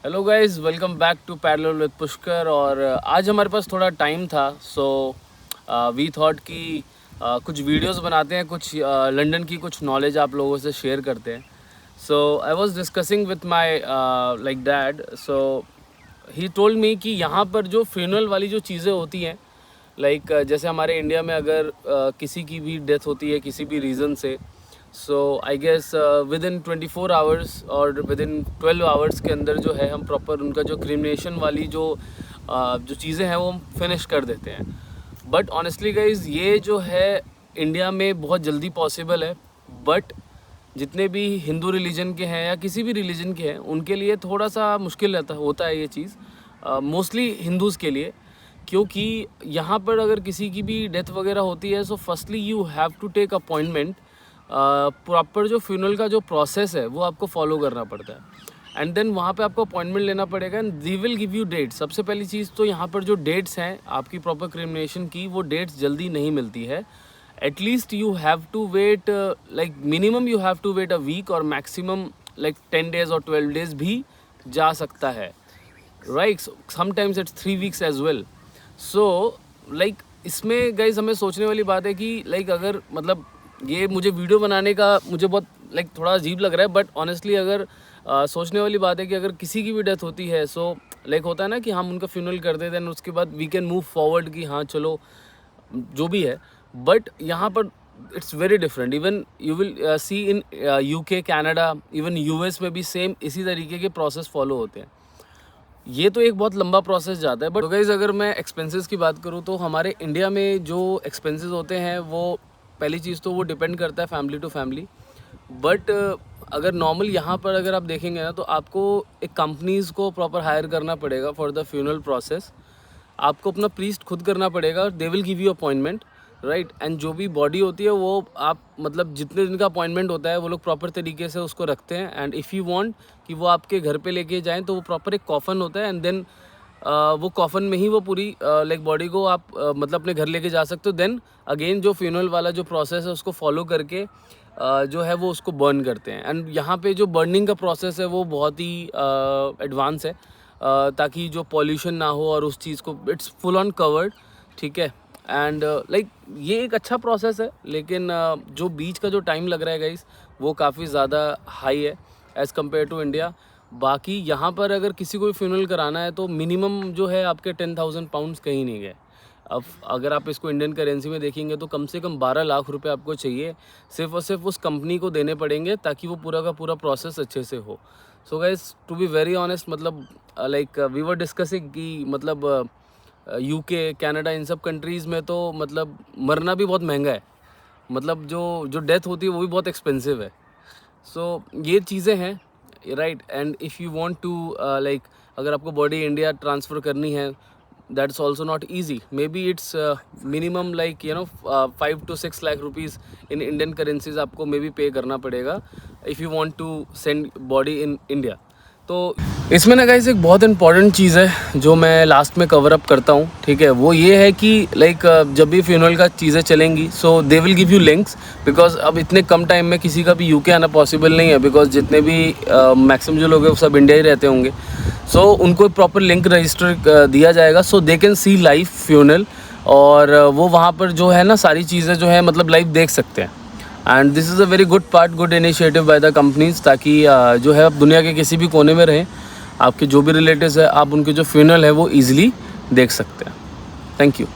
Hello guys, welcome back to Parallel with Pushkar. और आज हमारे पास थोड़ा टाइम था, सो वी थॉट कि कुछ वीडियोस बनाते हैं, कुछ लंदन की कुछ नॉलेज आप लोगों से शेयर करते हैं। So I was discussing with my like dad, so he told me कि यहाँ पर जो फ्यूनरल वाली जो चीज़ें होती हैं, लाइक जैसे हमारे इंडिया में अगर किसी की भी डेथ होती है किसी भी रीज़न से, so I guess within 24 hours और विद इन 12 आवर्स के अंदर जो है हम प्रॉपर उनका जो क्रिमिनेशन वाली जो चीज़ें हैं वो हम फिनिश कर देते हैं। बट ऑनेस्टली गाइज, ये जो है इंडिया में बहुत जल्दी पॉसिबल है, बट जितने भी हिंदू रिलीजन के हैं या किसी भी रिलीजन के हैं उनके लिए थोड़ा सा मुश्किल होता है ये चीज़, मोस्टली हिंदूज़ के लिए। क्योंकि यहाँ पर अगर किसी की भी डेथ वगैरह होती है, so firstly you have to take appointment. Proper जो फ्यूनरल का जो प्रोसेस है वो आपको फॉलो करना पड़ता है, एंड देन वहाँ पे आपको अपॉइंटमेंट लेना पड़ेगा and they will give you date. सबसे पहली चीज़ तो यहाँ पर जो डेट्स हैं आपकी प्रॉपर क्रिमिनेशन की, वो डेट्स जल्दी नहीं मिलती है। At least you have to wait, like minimum you have to wait a week, और मैक्सिमम लाइक 10 डेज़ और 12 डेज़ भी जा सकता है, right. Sometimes it's 3 weeks as well. So like इसमें गाइज हमें सोचने वाली बात है कि लाइक अगर मतलब ये मुझे वीडियो बनाने का मुझे बहुत लाइक थोड़ा अजीब लग रहा है, बट ऑनेस्टली अगर सोचने वाली बात है कि अगर किसी की भी डेथ होती है, सो लाइक होता है ना कि हम उनका फ्यूनरल कर देते हैं, उसके बाद वी कैन मूव फॉरवर्ड कि हाँ चलो जो भी है। बट यहाँ पर it's very different. Even you will see in UK, Canada, even US में भी सेम इसी तरीके के प्रोसेस फॉलो होते हैं। ये तो एक बहुत लंबा प्रोसेस जाता है। बट गाइज अगर मैं एक्सपेंसेस की बात करूँ तो हमारे इंडिया में जो एक्सपेंसेस होते हैं वो पहली चीज़ तो वो डिपेंड करता है फैमिली टू फैमिली। बट अगर नॉर्मल यहाँ पर अगर आप देखेंगे ना, तो आपको एक कंपनीज़ को प्रॉपर हायर करना पड़ेगा फॉर द फ्यूनरल प्रोसेस। आपको अपना प्रीस्ट खुद करना पड़ेगा, दे will give you appointment, right. And जो भी बॉडी होती है वो आप मतलब जितने दिन का अपॉइंटमेंट होता है वो लोग प्रॉपर तरीके से उसको रखते हैं। एंड इफ़ यू वांट कि वो आपके घर पे लेके जाएं, तो वो प्रॉपर एक कॉफन होता है, एंड देन वो कॉफन में ही वो पूरी लाइक बॉडी को आप मतलब अपने घर लेके जा सकते हो। देन अगेन जो फ्यूनरल वाला जो प्रोसेस है उसको फॉलो करके जो है वो उसको बर्न करते हैं। एंड यहाँ पे जो बर्निंग का प्रोसेस है वो बहुत ही एडवांस है, ताकि जो पॉल्यूशन ना हो और उस चीज़ को इट्स फुल ऑन कवर्ड, ठीक है। एंड लाइक ये एक अच्छा प्रोसेस है, लेकिन जो बीच का जो टाइम लग रहा है गाइस वो काफ़ी ज़्यादा हाई है एज़ कम्पेयर टू इंडिया। बाकी यहाँ पर अगर किसी को भी फ्यूनरल कराना है तो मिनिमम जो है आपके 10,000 पाउंड्स कहीं नहीं गए। अब अगर आप इसको इंडियन करेंसी में देखेंगे तो कम से कम 12 लाख रुपए आपको चाहिए, सिर्फ और सिर्फ उस कंपनी को देने पड़ेंगे ताकि वो पूरा का पूरा प्रोसेस अच्छे से हो। So guys, to be very honest, मतलब लाइक वी वर डिस्कसिंग कि मतलब यूके, कनाडा, इन सब कंट्रीज़ में तो मतलब मरना भी बहुत महंगा है, मतलब जो जो डेथ होती है वो भी बहुत एक्सपेंसिव है। सो ये चीज़ें हैं, right. And if you want to like अगर आपको बॉडी इंडिया ट्रांसफ़र करनी है, that's also not easy. Maybe it's minimum like 5 to 6 lakh rupees in Indian currencies आपको मे बी पे करना पड़ेगा if you want to send body in India. तो इसमें ना गाइस एक बहुत इंपॉर्टेंट चीज़ है जो मैं लास्ट में कवर अप करता हूँ, ठीक है। वो ये है कि लाइक जब भी फ्यूनरल का चीज़ें चलेंगी, so they will give you links, because अब इतने कम टाइम में किसी का भी यूके आना पॉसिबल नहीं है, बिकॉज जितने भी मैक्सिमम जो लोग हैं वो सब इंडिया ही रहते होंगे। सो उनको प्रॉपर लिंक रजिस्टर दिया जाएगा, so they can see live funeral, और वो वहाँ पर जो है ना सारी चीज़ें जो है मतलब लाइव देख सकते हैं। And this is a very good part, good initiative by the companies, ताकि जो है आप दुनिया के किसी भी कोने में रहें, आपके जो भी रिलेटिव्स है आप उनके जो फ्यूनरल है वो ईजिली देख सकते हैं। Thank you.